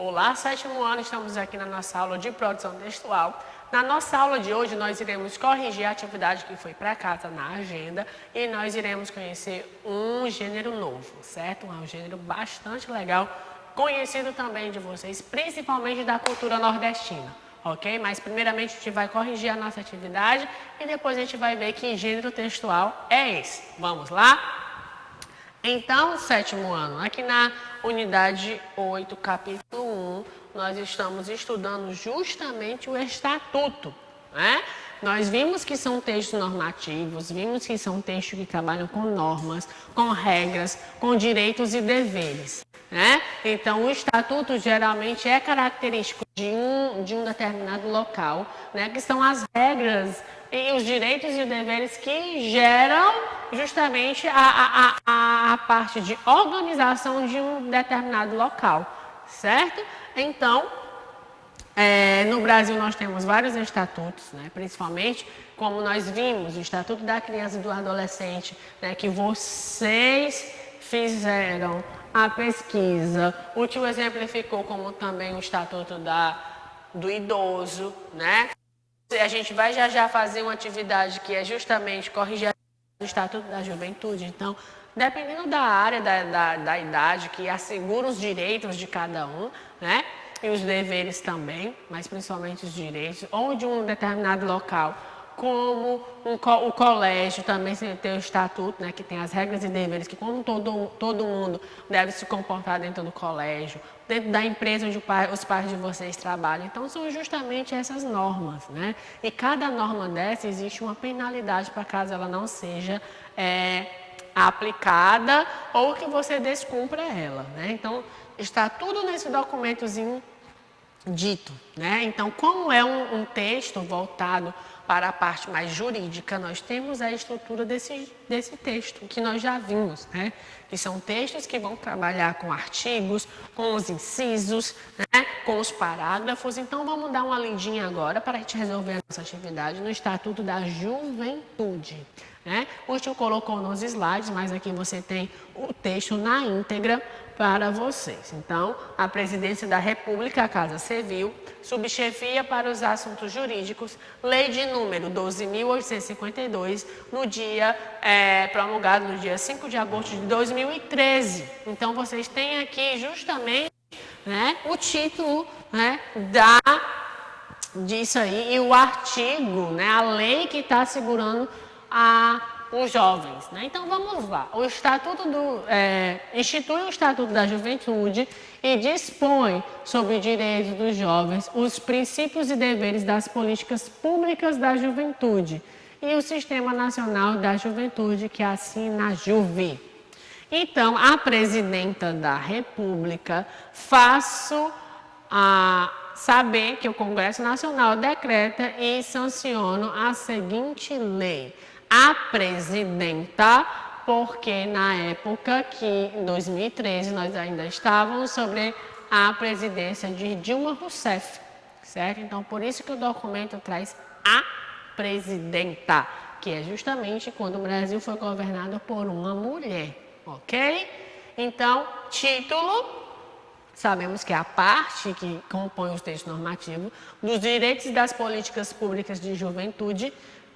Olá, sétimo ano, estamos aqui na nossa aula de produção textual. Na nossa aula de hoje, nós iremos corrigir a atividade que foi para casa na agenda e nós iremos conhecer um gênero novo, certo? Um gênero bastante legal, conhecido também de vocês, principalmente da cultura nordestina, ok? Mas primeiramente a gente vai corrigir a nossa atividade e depois a gente vai ver que gênero textual é esse. Vamos lá? Então, sétimo ano, aqui na unidade 8, capítulo 1, nós estamos estudando justamente o estatuto, né? Nós vimos que são textos normativos, vimos que são textos que trabalham com normas, com regras, com direitos e deveres, né? Então, o estatuto geralmente é característico de um determinado local, né? Que são as regras e os direitos e deveres que geram justamente a parte de organização de um determinado local, certo? Então, no Brasil nós temos vários estatutos, né? Principalmente, como nós vimos, o Estatuto da Criança e do Adolescente, né? Que vocês fizeram a pesquisa. O tio exemplificou como também o Estatuto do Idoso, né? A gente vai já fazer uma atividade que é justamente corrigir o Estatuto da Juventude. Então, dependendo da área, da idade, que assegura os direitos de cada um, né? E os deveres também, mas principalmente os direitos, ou de um determinado local, como o colégio também tem o estatuto, né, que tem as regras e deveres, que como todo mundo deve se comportar dentro do colégio, dentro da empresa onde os pais de vocês trabalham. Então, são justamente essas normas, né? E cada norma dessa existe uma penalidade para caso ela não seja aplicada ou que você descumpra ela, né? Então, está tudo nesse documentozinho dito, né? Então, como é um texto voltado para a parte mais jurídica, nós temos a estrutura desse texto, que nós já vimos, né? Que são textos que vão trabalhar com artigos, com os incisos, né? Com os parágrafos. Então, vamos dar uma lidinha agora para a gente resolver a nossa atividade no Estatuto da Juventude, né? O tio colocou nos slides, mas aqui você tem o texto na íntegra para vocês. Então, a Presidência da República, a Casa Civil, subchefia para os assuntos jurídicos, lei de número 12.852, no dia promulgado no dia 5 de agosto de 2013. Então, vocês têm aqui justamente, né, o título, né, disso aí e o artigo, né, a lei que está segurando os jovens, né? Então vamos lá. O Estatuto institui o Estatuto da Juventude e dispõe sobre os direitos dos jovens, os princípios e deveres das políticas públicas da juventude e o Sistema Nacional da Juventude, que assina a JUVE. Então, a Presidenta da República faço saber que o Congresso Nacional decreta e sanciona a seguinte lei. A presidenta, porque na época que, em 2013, nós ainda estávamos sobre a presidência de Dilma Rousseff, certo? Então, por isso que o documento traz a presidenta, que é justamente quando o Brasil foi governado por uma mulher, ok? Então, título, sabemos que é a parte que compõe os textos normativos dos direitos e das políticas públicas de juventude,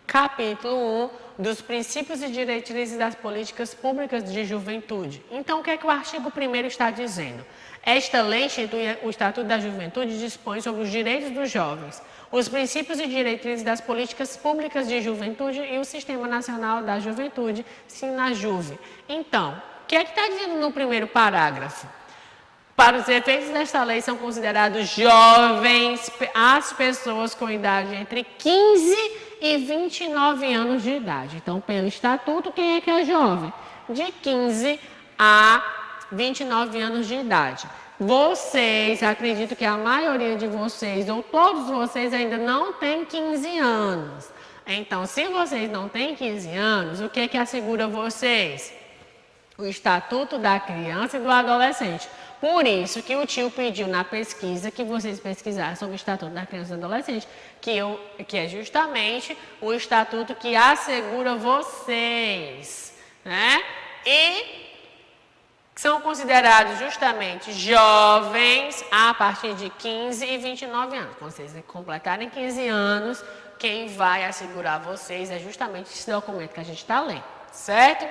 capítulo 1, dos princípios e diretrizes das políticas públicas de juventude. Então, o que é que o artigo 1º está dizendo? Esta lei institui o Estatuto da Juventude e dispõe sobre os direitos dos jovens, os princípios e diretrizes das políticas públicas de juventude e o Sistema Nacional da Juventude, SINAJUVE. Então, o que é que está dizendo no primeiro parágrafo? Para os efeitos desta lei são considerados jovens as pessoas com idade entre 15 e 29 anos de idade. Então, pelo estatuto, quem é que é jovem? De 15 a 29 anos de idade. Vocês, acredito que a maioria de vocês, ou todos vocês, ainda não têm 15 anos. Então, se vocês não têm 15 anos, o que é que assegura vocês? O Estatuto da Criança e do Adolescente. Por isso que o tio pediu na pesquisa que vocês pesquisassem sobre o Estatuto da Criança e do Adolescente, que é justamente o estatuto que assegura vocês, né? E que são considerados justamente jovens a partir de 15 e 29 anos. Quando vocês completarem 15 anos, quem vai assegurar vocês é justamente esse documento que a gente está lendo, certo?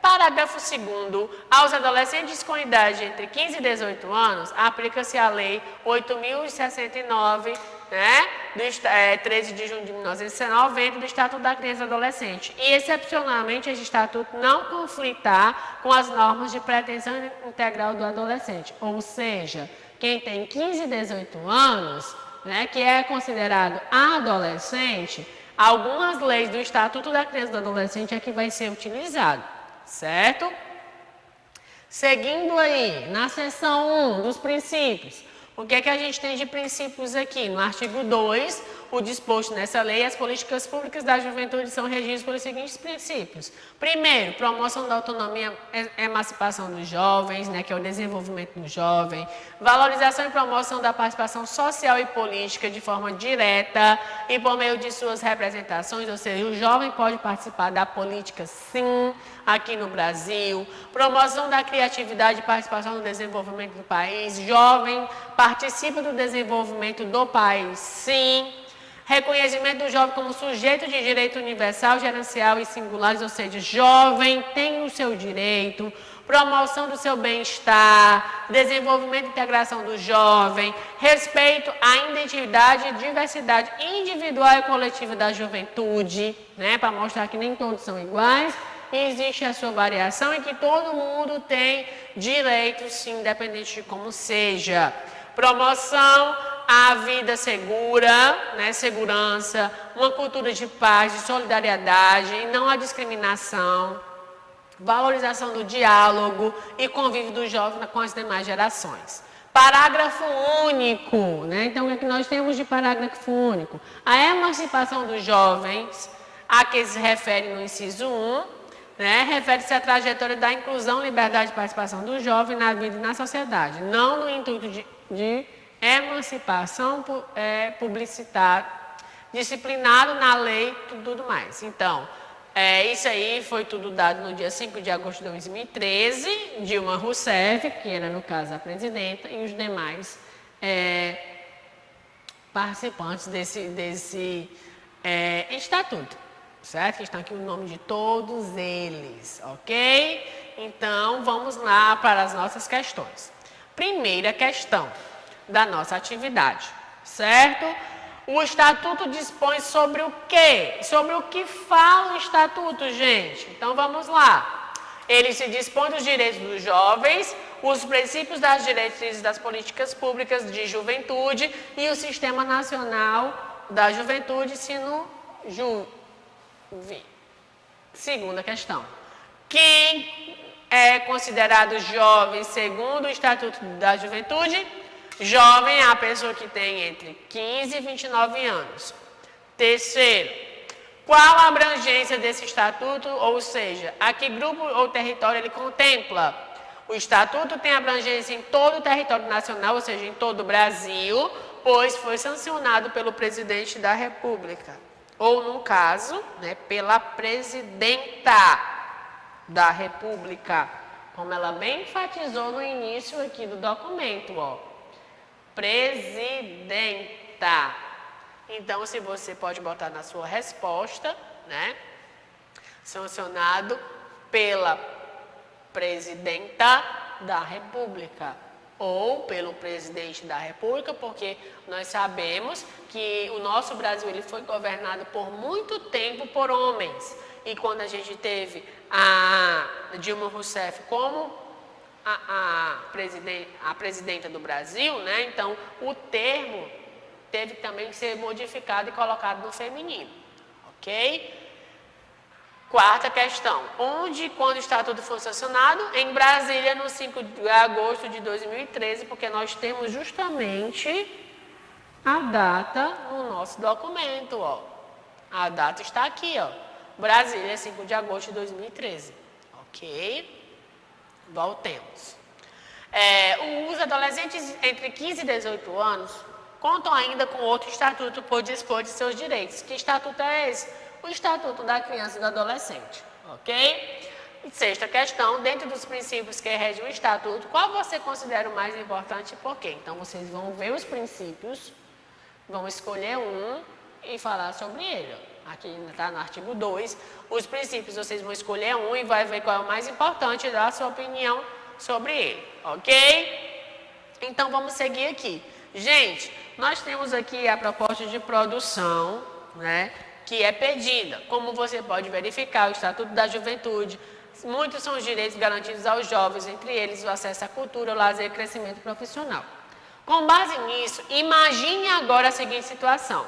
Parágrafo 2º. Aos adolescentes com idade entre 15 e 18 anos, aplica-se a Lei 8.069, né, 13 de junho de 1990, do Estatuto da Criança e do Adolescente. E, excepcionalmente, esse Estatuto não conflitar com as normas de pretensão integral do adolescente. Ou seja, quem tem 15 e 18 anos, né, que é considerado adolescente, algumas leis do Estatuto da Criança e do Adolescente é que vai ser utilizado. Certo? Seguindo aí, na seção 1 dos princípios, o que é que a gente tem de princípios aqui? No artigo 2, o disposto nessa lei, as políticas públicas da juventude são regidas pelos seguintes princípios. Primeiro, promoção da autonomia e emancipação dos jovens, né, que é o desenvolvimento do jovem. Valorização e promoção da participação social e política de forma direta e por meio de suas representações, ou seja, o jovem pode participar da política, sim, aqui no Brasil. Promoção da criatividade e participação no desenvolvimento do país. Jovem participa do desenvolvimento do país, sim. Reconhecimento do jovem como sujeito de direito universal, gerencial e singulares, ou seja, jovem tem o seu direito. Promoção do seu bem-estar, desenvolvimento e integração do jovem, respeito à identidade e diversidade individual e coletiva da juventude, né, para mostrar que nem todos são iguais. Existe a sua variação e que todo mundo tem direitos, sim, independente de como seja. Promoção à vida segura, né, segurança, uma cultura de paz, de solidariedade e não à discriminação. Valorização do diálogo e convívio do jovem com as demais gerações. Parágrafo único, né? Então, o que é que nós temos de parágrafo único? A emancipação dos jovens, a que se refere no inciso 1, né, refere-se à trajetória da inclusão, liberdade e participação do jovem na vida e na sociedade, não no intuito de emancipação publicitária, disciplinado na lei e tudo mais. Então, isso aí foi tudo dado no dia 5 de agosto de 2013, Dilma Rousseff, que era, no caso, a presidenta, e os demais participantes desse estatuto. Certo? Que estão aqui o nome de todos eles, ok? Então, vamos lá para as nossas questões. Primeira questão da nossa atividade, certo? O Estatuto dispõe sobre o quê? Sobre o que fala o Estatuto, gente? Então, vamos lá. Ele se dispõe dos direitos dos jovens, os princípios das diretrizes das políticas públicas de juventude e o Sistema Nacional da Juventude, Segunda questão. Quem é considerado jovem segundo o Estatuto da Juventude? Jovem é a pessoa que tem entre 15 e 29 anos. Terceiro, qual a abrangência desse estatuto? Ou seja, a que grupo ou território ele contempla? O estatuto tem abrangência em todo o território nacional, ou seja, em todo o Brasil, pois foi sancionado pelo presidente da República. Ou, no caso, né, pela presidenta da República, como ela bem enfatizou no início aqui do documento, ó. Presidenta. Então, se você pode botar na sua resposta, né, sancionado pela presidenta da República. Ou pelo presidente da República, porque nós sabemos que o nosso Brasil ele foi governado por muito tempo por homens. E quando a gente teve a Dilma Rousseff como a presidenta do Brasil, né, então o termo teve também que ser modificado e colocado no feminino, ok? Quarta questão. Onde e quando o Estatuto foi sancionado? Em Brasília, no 5 de agosto de 2013, porque nós temos justamente a data no nosso documento, ó. A data está aqui, ó. Brasília, 5 de agosto de 2013. Ok? Voltemos. Os adolescentes entre 15 e 18 anos contam ainda com outro estatuto por dispor de seus direitos. Que estatuto é esse? O Estatuto da Criança e do Adolescente, ok? Sexta questão, dentro dos princípios que regem o estatuto, qual você considera o mais importante e por quê? Então, vocês vão ver os princípios, vão escolher um e falar sobre ele. Aqui está no artigo 2, os princípios vocês vão escolher um e vai ver qual é o mais importante e dar a sua opinião sobre ele, ok? Então, vamos seguir aqui. Gente, nós temos aqui a proposta de produção, né, que é pedida. Como você pode verificar, o Estatuto da Juventude, muitos são os direitos garantidos aos jovens, entre eles o acesso à cultura, o lazer e crescimento profissional. Com base nisso, imagine agora a seguinte situação.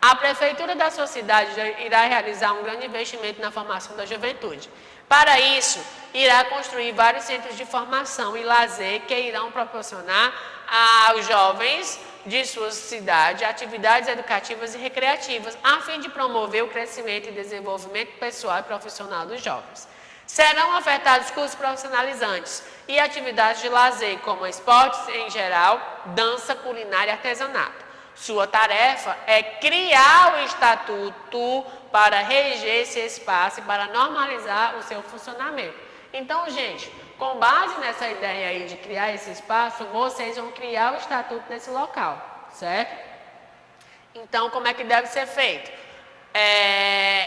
A prefeitura da sua cidade irá realizar um grande investimento na formação da juventude. Para isso, irá construir vários centros de formação e lazer que irão proporcionar aos jovens de sua cidade atividades educativas e recreativas, a fim de promover o crescimento e desenvolvimento pessoal e profissional dos jovens. Serão ofertados cursos profissionalizantes e atividades de lazer, como esportes em geral, dança, culinária e artesanato. Sua tarefa é criar o estatuto para reger esse espaço e para normalizar o seu funcionamento. Então, gente, com base nessa ideia aí de criar esse espaço, vocês vão criar o estatuto nesse local, certo? Então, como é que deve ser feito?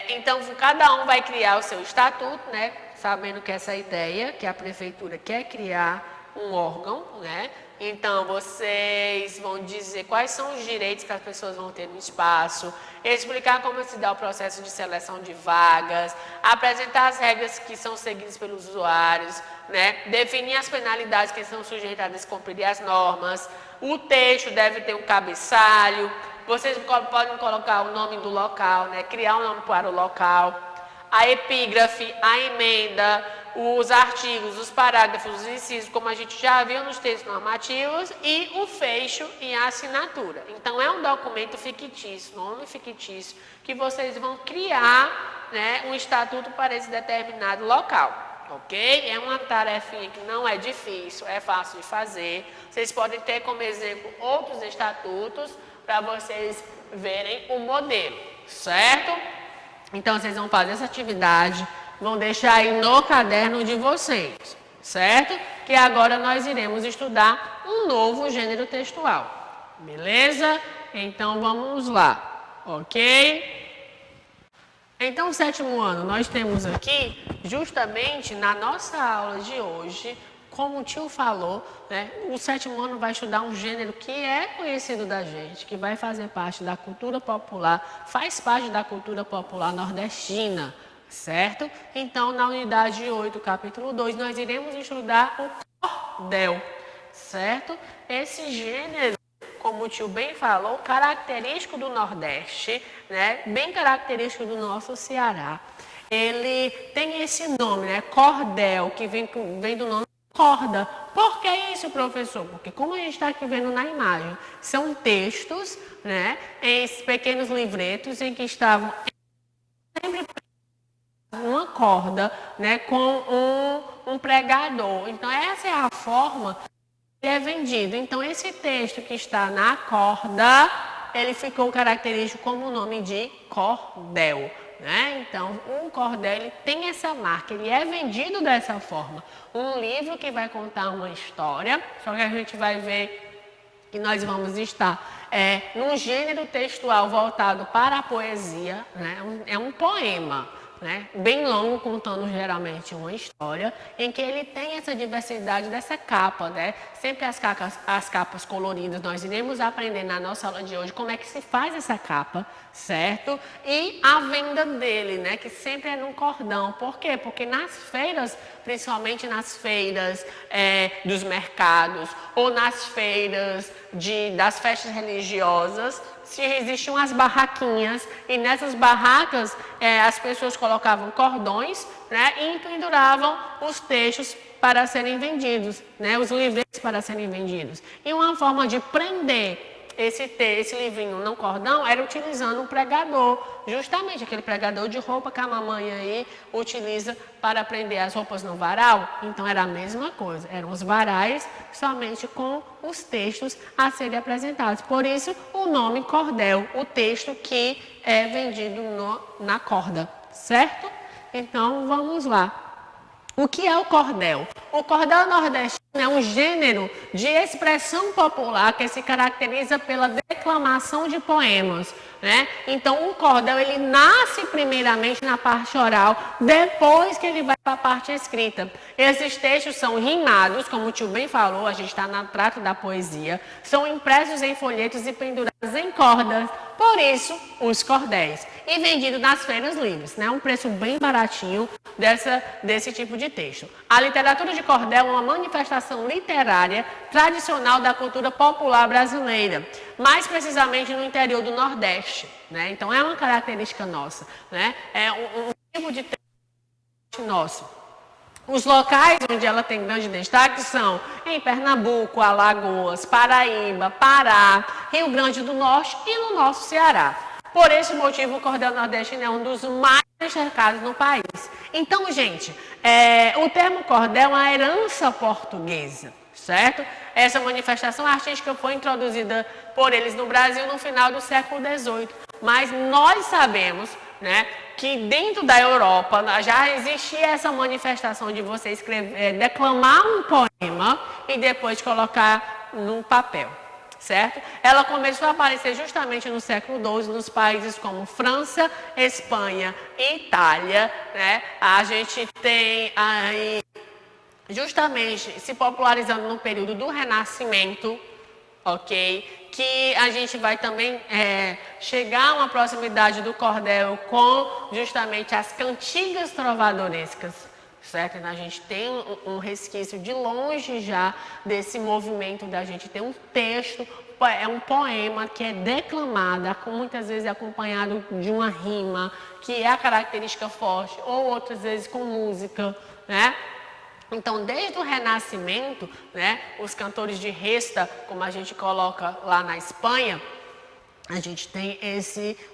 Então, cada um vai criar o seu estatuto, né? Sabendo que essa ideia, que a prefeitura quer criar um órgão, né? Então, vocês vão dizer quais são os direitos que as pessoas vão ter no espaço, explicar como se dá o processo de seleção de vagas, apresentar as regras que são seguidas pelos usuários, né? Definir as penalidades que são sujeitas a descumprir as normas. O texto deve ter um cabeçalho. Vocês podem colocar o nome do local, né? Criar um nome para o local. A epígrafe, a emenda, os artigos, os parágrafos, os incisos, como a gente já viu nos textos normativos, e o fecho e a assinatura. Então, é um documento fictício, nome fictício, que vocês vão criar, né, um estatuto para esse determinado local, ok? É uma tarefinha que não é difícil, é fácil de fazer. Vocês podem ter como exemplo outros estatutos para vocês verem o modelo, certo? Então, vocês vão fazer essa atividade, vão deixar aí no caderno de vocês, certo? Que agora nós iremos estudar um novo gênero textual, beleza? Então, vamos lá, ok? Então, o sétimo ano, nós temos aqui, justamente na nossa aula de hoje, como o tio falou, né, o sétimo ano vai estudar um gênero que é conhecido da gente, que vai fazer parte da cultura popular, faz parte da cultura popular nordestina, certo? Então, na unidade 8, capítulo 2, nós iremos estudar o cordel, certo? Esse gênero, como o tio bem falou, característico do Nordeste, né, bem característico do nosso Ceará. Ele tem esse nome, né, cordel, que vem do nome corda. Por que isso, professor? Porque como a gente está aqui vendo na imagem, são textos, né, em pequenos livretos em que estavam sempre uma corda, né, com um pregador. Então, essa é a forma que ele é vendido. Então, esse texto que está na corda, ele ficou característico como o nome de cordel. Né? Então, um cordel ele tem essa marca, ele é vendido dessa forma. Um livro que vai contar uma história, só que a gente vai ver que nós vamos estar num gênero textual voltado para a poesia, né? É um poema, né? Bem longo, contando geralmente uma história, em que ele tem essa diversidade dessa capa, né? Sempre as capas coloridas, nós iremos aprender na nossa aula de hoje como é que se faz essa capa, certo? E a venda dele, né? Que sempre é num cordão. Por quê? Porque nas feiras, principalmente nas feiras dos mercados ou nas feiras das festas religiosas, se existiam as barraquinhas e nessas barracas as pessoas colocavam cordões, né, e penduravam os textos para serem vendidos, né, os livretos para serem vendidos. E uma forma de prender esse livrinho no cordão era utilizando um pregador, justamente aquele pregador de roupa que a mamãe aí utiliza para prender as roupas no varal. Então era a mesma coisa, eram os varais somente com os textos a serem apresentados. Por isso o nome cordel, o texto que é vendido na corda, certo? Então vamos lá. O que é o cordel? O cordel nordestino é um gênero de expressão popular que se caracteriza pela declamação de poemas, né? Então, o cordel, ele nasce primeiramente na parte oral, depois que ele vai para a parte escrita. Esses textos são rimados, como o tio bem falou, a gente está na trata da poesia, são impressos em folhetos e pendurados em cordas, por isso, os cordéis. E vendido nas feiras livres, né? Um preço bem baratinho desse tipo de texto. A literatura de cordel é uma manifestação literária tradicional da cultura popular brasileira, mais precisamente no interior do Nordeste, né? Então, é uma característica nossa, né? É um tipo de texto nosso. Os locais onde ela tem grande destaque são em Pernambuco, Alagoas, Paraíba, Pará, Rio Grande do Norte e no nosso Ceará. Por esse motivo, o cordel nordestino é um dos mais destacados no país. Então, gente, o termo cordel é uma herança portuguesa, certo? Essa manifestação artística foi introduzida por eles no Brasil no final do século XVIII. Mas nós sabemos, né, que dentro da Europa já existia essa manifestação de você escrever, declamar um poema e depois colocar no papel, certo? Ela começou a aparecer justamente no século XII nos países como França, Espanha e Itália, né? A gente tem aí justamente se popularizando no período do Renascimento, ok? Que a gente vai também chegar a uma proximidade do cordel com justamente as cantigas trovadorescas, certo? A gente tem um resquício de longe já desse movimento da gente ter um texto, é um poema que é declamado, muitas vezes acompanhado de uma rima, que é a característica forte, ou outras vezes com música, né? Então, desde o Renascimento, né, os cantores de resta, como a gente coloca lá na Espanha, a gente tem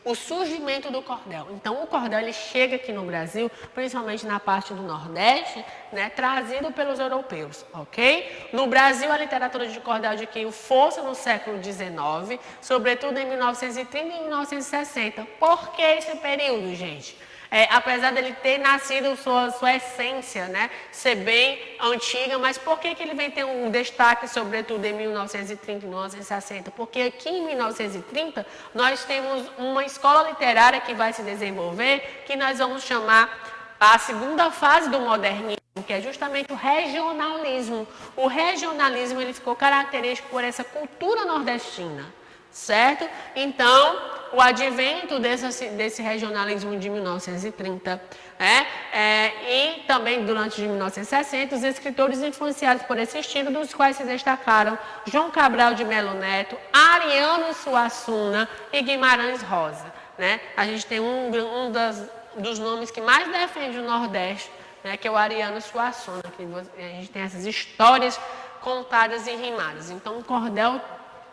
o surgimento do cordel. Então, o cordel ele chega aqui no Brasil, principalmente na parte do Nordeste, né, trazido pelos europeus, ok? No Brasil, a literatura de cordel adquiriu força no século XIX, sobretudo em 1930 e 1960. Por que esse período, gente? Apesar dele ter nascido sua essência, né, ser bem antiga, mas por que ele vem ter um destaque, sobretudo em 1930 e 1960? Porque aqui em 1930 nós temos uma escola literária que vai se desenvolver, que nós vamos chamar a segunda fase do modernismo, que é justamente o regionalismo. O regionalismo ele ficou característico por essa cultura nordestina, certo? Então, o advento desse regionalismo de 1930, e também durante 1960, os escritores influenciados por esse estilo, dos quais se destacaram João Cabral de Melo Neto, Ariano Suassuna e Guimarães Rosa, né? A gente tem dos nomes que mais defende o Nordeste, né, que é o Ariano Suassuna, que a gente tem essas histórias contadas e rimadas. Então, o cordel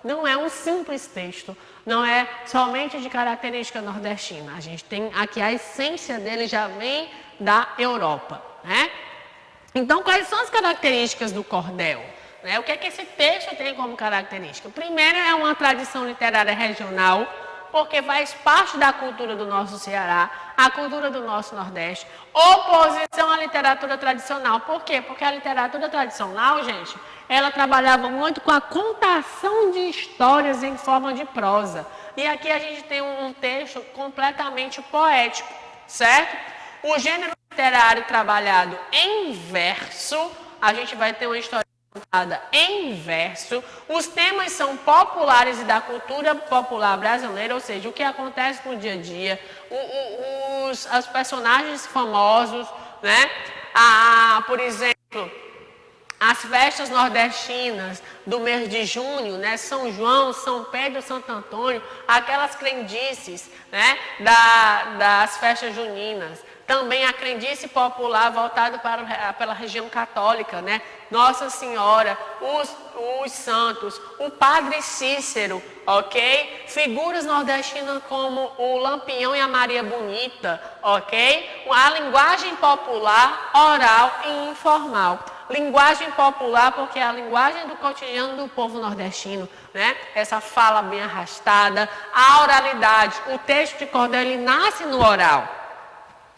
não é um simples texto, não é somente de característica nordestina. A gente tem aqui a essência dele já vem da Europa, né? Então, quais são as características do cordel? O que é que esse texto tem como característica? Primeiro, é uma tradição literária regional, porque faz parte da cultura do nosso Ceará, a cultura do nosso Nordeste. Oposição à literatura tradicional. Por quê? Porque a literatura tradicional, gente, ela trabalhava muito com a contação de histórias em forma de prosa. E aqui a gente tem um texto completamente poético, certo? O gênero literário trabalhado em verso, a gente vai ter uma história contada em verso. Os temas são populares e da cultura popular brasileira, ou seja, o que acontece no dia a dia, os personagens famosos, né? Por exemplo, as festas nordestinas do mês de junho, né? São João, São Pedro, Santo Antônio, aquelas crendices, né? Das festas juninas. Também a crendice popular voltada pela região católica, né? Nossa Senhora, os santos, o Padre Cícero, ok? Figuras nordestinas como o Lampião e a Maria Bonita, ok? A linguagem popular, oral e informal. Linguagem popular porque é a linguagem do cotidiano do povo nordestino, né? Essa fala bem arrastada, a oralidade. O texto de cordel ele nasce no oral.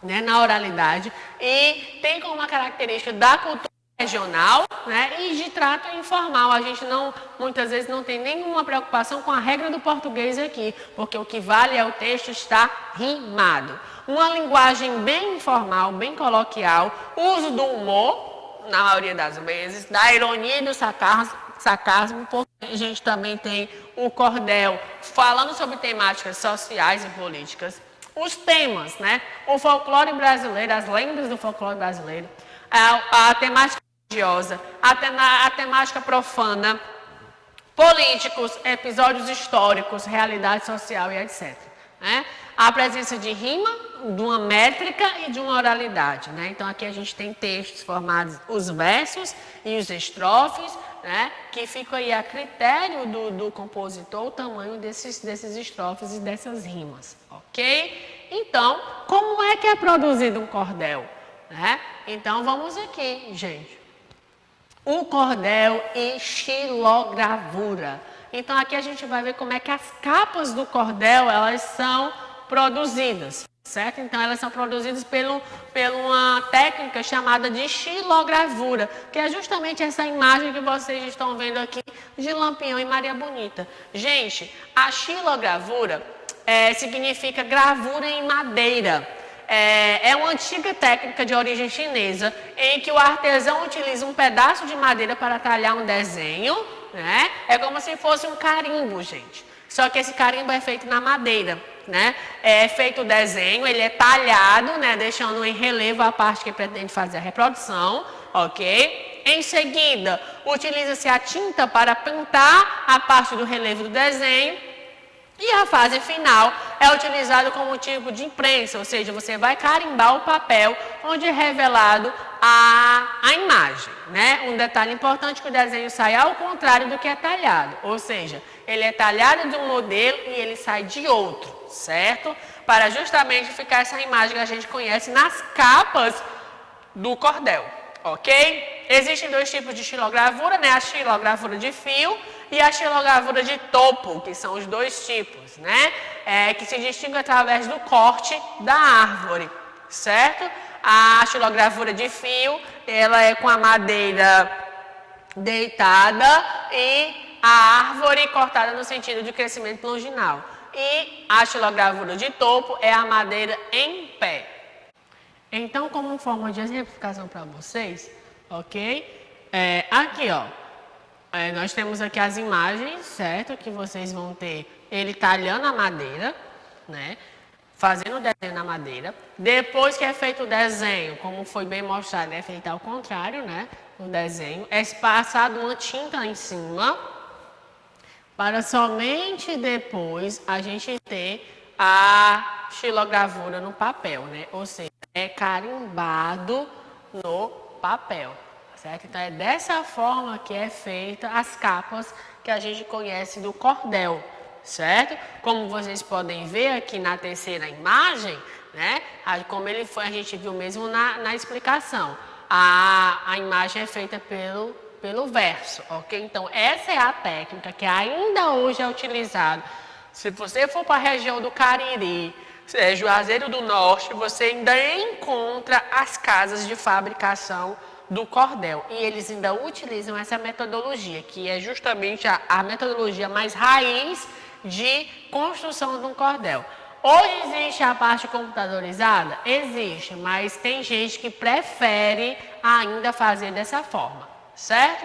né, na oralidade, e tem como uma característica da cultura regional, né, e de trato informal. A gente não, muitas vezes não tem nenhuma preocupação com a regra do português aqui, porque o que vale é o texto estar rimado. Uma linguagem bem informal, bem coloquial, uso do humor, na maioria das vezes, da ironia e do sarcasmo, porque a gente também tem o cordel falando sobre temáticas sociais e políticas. Os temas, né? O folclore brasileiro, as lendas do folclore brasileiro, a temática religiosa, a temática profana, políticos, episódios históricos, realidade social e etc. Né? A presença de rima, de uma métrica e de uma oralidade. Né? Então aqui a gente tem textos formados, os versos e os estrofes, né? Que ficam aí a critério do compositor o tamanho desses estrofes e dessas rimas. Ok? Então, como é que é produzido um cordel? Né? Então vamos aqui, gente. O cordel e xilogravura. Então aqui a gente vai ver como é que as capas do cordel elas são produzidas, certo? Então elas são produzidas por uma técnica chamada de xilogravura, que é justamente essa imagem que vocês estão vendo aqui de Lampião e Maria Bonita. Gente, a xilogravura significa gravura em madeira. É uma antiga técnica de origem chinesa em que o artesão utiliza um pedaço de madeira para talhar um desenho, né? É como se fosse um carimbo, gente. Só que esse carimbo é feito na madeira, né? É feito o desenho, ele é talhado, né? Deixando em relevo a parte que pretende fazer a reprodução, ok? Em seguida, utiliza-se a tinta para pintar a parte do relevo do desenho. E a fase final é utilizada como tipo de imprensa, ou seja, você vai carimbar o papel onde é revelado a imagem, né? Um detalhe importante que o desenho sai ao contrário do que é talhado, ou seja, ele é talhado de um modelo e ele sai de outro, certo? Para justamente ficar essa imagem que a gente conhece nas capas do cordel, ok? Existem dois tipos de xilogravura, né? A xilogravura de fio e a xilogravura de topo, que são os dois tipos, né? Que se distingue através do corte da árvore, certo? A xilogravura de fio, ela é com a madeira deitada e a árvore cortada no sentido de crescimento longinal. E a xilogravura de topo é a madeira em pé. Então, como forma de exemplificação para vocês, ok? Aqui, ó. Nós temos aqui as imagens, certo? Que vocês vão ter ele talhando a madeira, né? Fazendo o desenho na madeira. Depois que é feito o desenho, como foi bem mostrado, é feito ao contrário, né? O desenho. É passado uma tinta em cima, para somente depois a gente ter a xilogravura no papel, né? Ou seja, é carimbado no papel. Certo? Então é dessa forma que é feita as capas que a gente conhece do cordel, certo? Como vocês podem ver aqui na terceira imagem, né? Como ele foi, a gente viu mesmo na explicação. A imagem é feita pelo verso, ok? Então essa é a técnica que ainda hoje é utilizada. Se você for para a região do Cariri, Juazeiro do Norte, você ainda encontra as casas de fabricação do cordel. E eles ainda utilizam essa metodologia, que é justamente a metodologia mais raiz de construção de um cordel. Hoje existe a parte computadorizada? Existe, mas tem gente que prefere ainda fazer dessa forma, certo?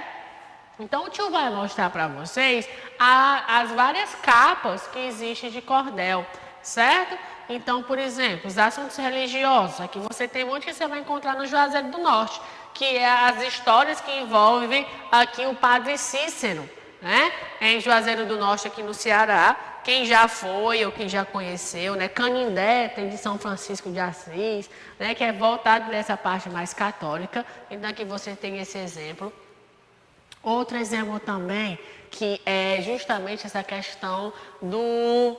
Então o tio vai mostrar para vocês as várias capas que existem de cordel, certo? Então, por exemplo, os assuntos religiosos, aqui você tem muito que você vai encontrar no Juazeiro do Norte, que é as histórias que envolvem aqui o Padre Cícero, né? Em Juazeiro do Norte, aqui no Ceará, quem já foi ou quem já conheceu, né? Canindé, tem de São Francisco de Assis, né? Que é voltado dessa parte mais católica. Então aqui você tem esse exemplo. Outro exemplo também, que é justamente essa questão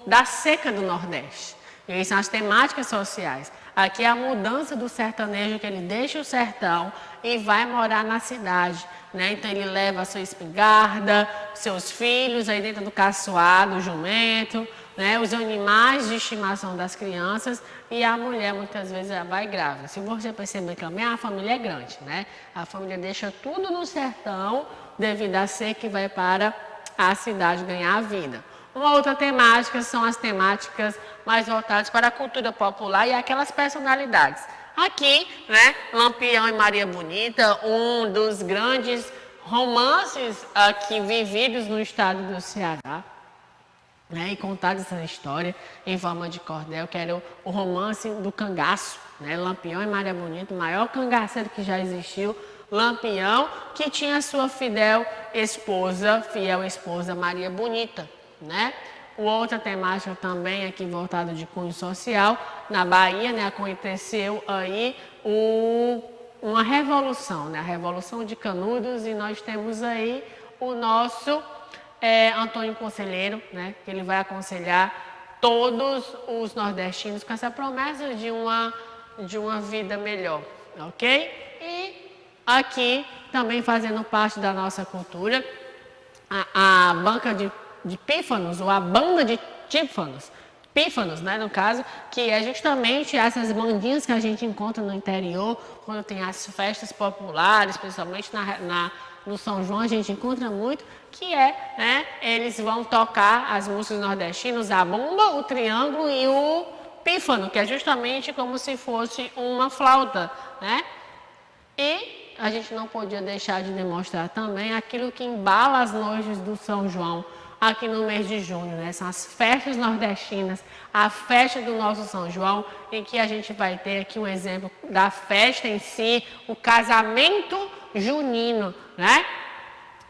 da seca do Nordeste. E são as temáticas sociais. Aqui é a mudança do sertanejo, que ele deixa o sertão e vai morar na cidade, né? Então ele leva a sua espingarda, seus filhos aí dentro do caçoar, do jumento, né, os animais de estimação das crianças e a mulher muitas vezes ela vai grávida. Se você perceber também, a família é grande, né? A família deixa tudo no sertão devido a ser que vai para a cidade ganhar a vida. Uma outra temática são as temáticas mais voltadas para a cultura popular e aquelas personalidades. Aqui, né, Lampião e Maria Bonita, um dos grandes romances aqui vividos no estado do Ceará, né, e contada essa história em forma de cordel, que era o romance do cangaço, né, Lampião e Maria Bonita, o maior cangaceiro que já existiu, Lampião, que tinha sua fiel esposa Maria Bonita, né? Outra temática também aqui voltada de cunho social, na Bahia, né, aconteceu aí uma revolução, né, a Revolução de Canudos, e nós temos aí o nosso Antônio Conselheiro, né, que ele vai aconselhar todos os nordestinos com essa promessa de uma vida melhor, ok? E aqui, também fazendo parte da nossa cultura, a banca de pífanos, ou a banda de pífanos, né, no caso, que é justamente essas bandinhas que a gente encontra no interior, quando tem as festas populares, principalmente no São João, a gente encontra muito, que né, eles vão tocar as músicas nordestinas, a bomba, o triângulo e o pífano, que é justamente como se fosse uma flauta, né? E a gente não podia deixar de demonstrar também aquilo que embala as noites do São João, aqui no mês de junho, né? São as festas nordestinas, a festa do nosso São João, em que a gente vai ter aqui um exemplo da festa em si, o casamento junino, né?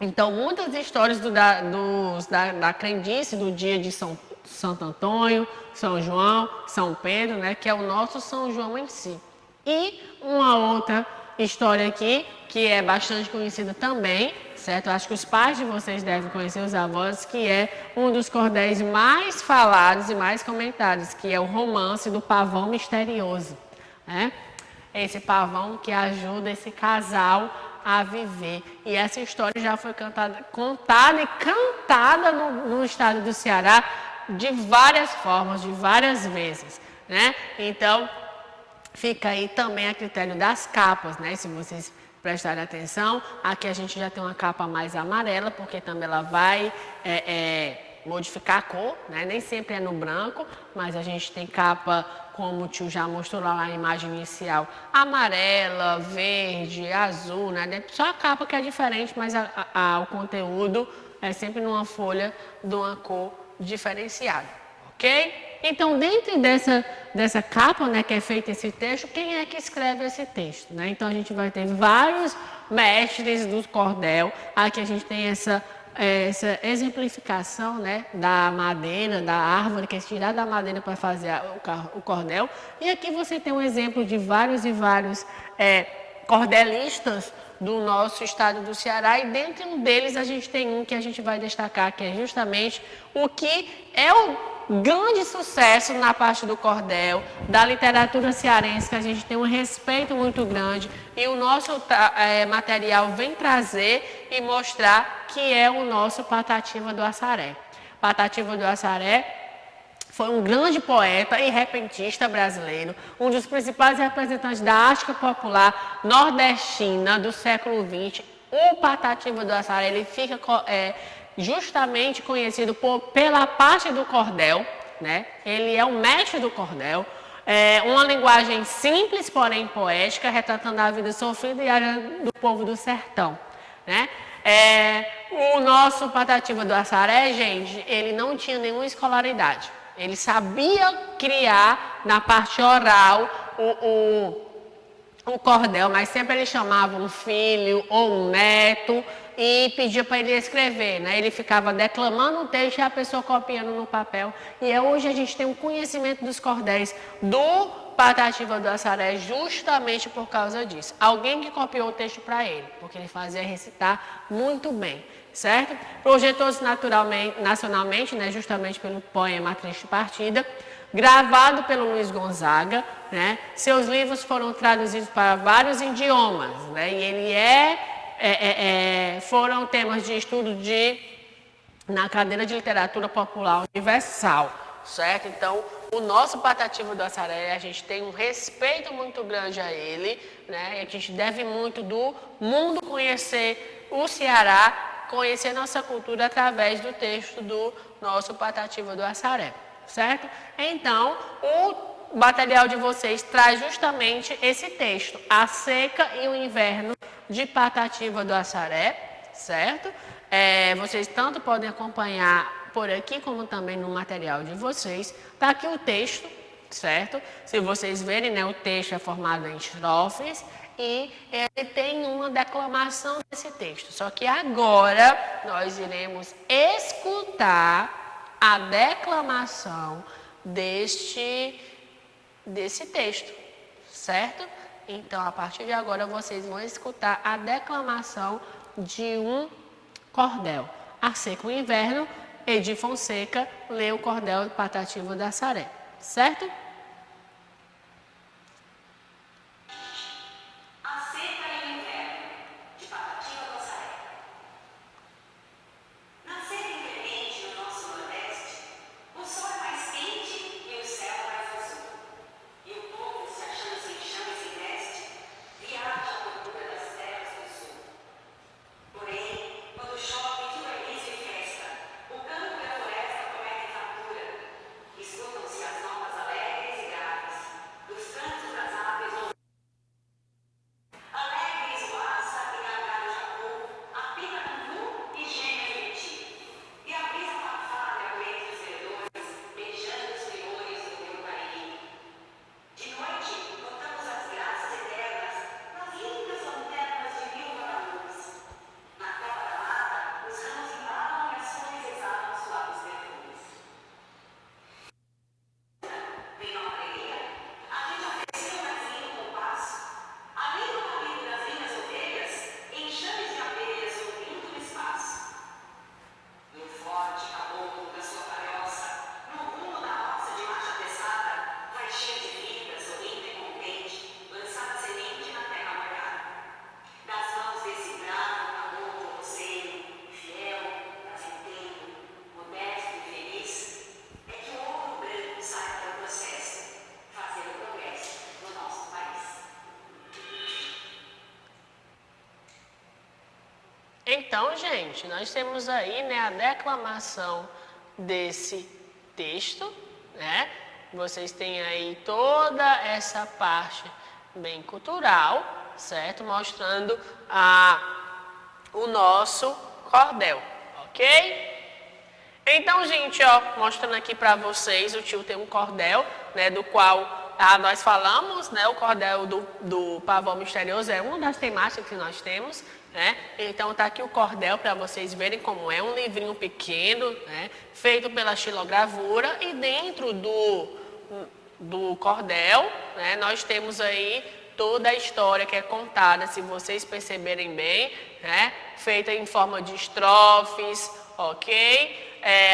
Então, muitas histórias da crendice do dia de Santo Antônio, São João, São Pedro, né? Que é o nosso São João em si. E uma outra história aqui, que é bastante conhecida também, certo? Acho que os pais de vocês devem conhecer, os avós, que é um dos cordéis mais falados e mais comentados, que é o romance do pavão misterioso, né? Esse pavão que ajuda esse casal a viver. E essa história já foi contada e cantada no estado do Ceará de várias formas, de várias vezes, né? Então, fica aí também a critério das capas, né? Se vocês prestarem atenção, aqui a gente já tem uma capa mais amarela, porque também ela vai modificar a cor, né? Nem sempre é no branco, mas a gente tem capa, como o tio já mostrou lá na imagem inicial, amarela, verde, azul, né? Só a capa que é diferente, mas o conteúdo é sempre numa folha de uma cor diferenciada, ok? Então, dentro dessa capa, né, que é feito esse texto, quem é que escreve esse texto, né? Então, a gente vai ter vários mestres do cordel. Aqui a gente tem essa exemplificação, né, da madeira, da árvore, que é tirada da madeira para fazer o cordel. E aqui você tem um exemplo de vários e vários cordelistas do nosso estado do Ceará, e dentro deles a gente tem um que a gente vai destacar, que é justamente o que é o grande sucesso na parte do cordel, da literatura cearense, que a gente tem um respeito muito grande, e o nosso material vem trazer e mostrar que é o nosso Patativa do Assaré. Patativa do Assaré foi um grande poeta e repentista brasileiro, um dos principais representantes da arte popular nordestina do século XX. O Patativa do Assaré, ele fica justamente conhecido pela parte do cordel, né? Ele é o mestre do cordel, uma linguagem simples, porém poética, retratando a vida sofrida e área do povo do sertão, né? O nosso Patativa do Assaré, gente, ele não tinha nenhuma escolaridade. Ele sabia criar na parte oral o cordel, mas sempre ele chamava um filho ou um neto e pedia para ele escrever, né? Ele ficava declamando o texto e a pessoa copiando no papel. E hoje a gente tem um conhecimento dos cordéis do Patativa do Assaré justamente por causa disso. Alguém que copiou o texto para ele, porque ele fazia recitar muito bem, certo? Projetou-se nacionalmente, né, justamente pelo poema Triste Partida, gravado pelo Luiz Gonzaga, né? Seus livros foram traduzidos para vários idiomas, né? E ele foram temas de estudo na cadeira de literatura popular universal, certo? Então, o nosso Patativa do Assaré, a gente tem um respeito muito grande a ele, né? E a gente deve muito do mundo conhecer o Ceará, conhecer nossa cultura através do texto do nosso Patativa do Assaré, certo? Então, o material de vocês traz justamente esse texto, a seca e o inverno de Patativa do Assaré, certo? Vocês tanto podem acompanhar por aqui, como também no material de vocês. Tá aqui o texto, certo? Se vocês verem, né, o texto é formado em estrofes e ele tem uma declamação desse texto. Só que agora nós iremos escutar a declamação desse texto, certo? Então, a partir de agora, vocês vão escutar a declamação de um cordel. A seca o inverno, Edir Fonseca lê o cordel Patativa do Assaré, certo? A seca e o inverno, de Patativa do Assaré. Na seca inclemente no nosso Nordeste, o sol é mais quente e o céu mais azul. E o povo, se achando sem chão e sem veste, viaja à procura das terras do sul. Porém, quando chove, tudo é riso e festa. O campo e a floresta prometem fartura. Escutam-se as notas alegres e graves dos cantos das aves ou alegres o assa e gargalho jacu, apita cumbu e gêmea juriti. E a brisa farfalha por entre os verdores, beijando os primores do rio Cariri. De noite, notamos as graças eternas nas lindas lanternas de mil vagalumes. Na copa da mata, os ramos embalam e as flores exalam suaves perfumes. Vem nova alegria, a gente ofereceu mais lindo compasso. Ali no caminho das lindas ovelhas, enxames de abelhas ouvindo no espaço. E o forte caboclo da sua palhoça, no rumo da roça de marcha apressada, vai cheio de vida, sorrindo e contente, lançada semente na terra molhada. Das mãos desse bravo caboclo roceiro, fiel, prazenteiro, modesto e feliz, é que o ouro branco sai para o processo, fazendo progresso no nosso país. Então, gente, nós temos aí, né, a declamação desse texto, né? Vocês têm aí toda essa parte bem cultural, certo? Mostrando o nosso cordel, ok? Então, gente, ó, mostrando aqui para vocês, o tio tem um cordel, né, do qual nós falamos, né, o cordel do Pavão Misterioso é uma das temáticas que nós temos, né? Então tá aqui o cordel para vocês verem como é um livrinho pequeno, né, feito pela xilogravura, e dentro do cordel, né, nós temos aí toda a história que é contada, se vocês perceberem bem, né, feita em forma de estrofes, ok?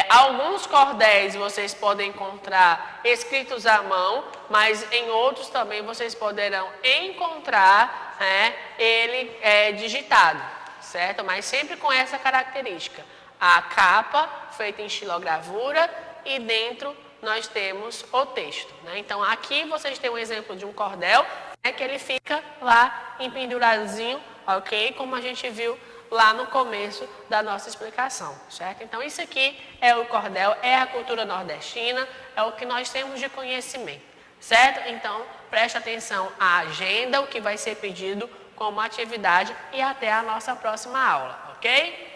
Alguns cordéis vocês podem encontrar escritos à mão, mas em outros também vocês poderão encontrar, né, ele digitado, certo? Mas sempre com essa característica, a capa feita em xilogravura e dentro nós temos o texto, né? Então aqui vocês têm um exemplo de um cordel, né, que ele fica lá empenduradinho, ok? Como a gente viu lá no começo da nossa explicação, certo? Então isso aqui é o cordel, é a cultura nordestina, é o que nós temos de conhecimento, certo? Então preste atenção à agenda, o que vai ser pedido como atividade, e até a nossa próxima aula, ok?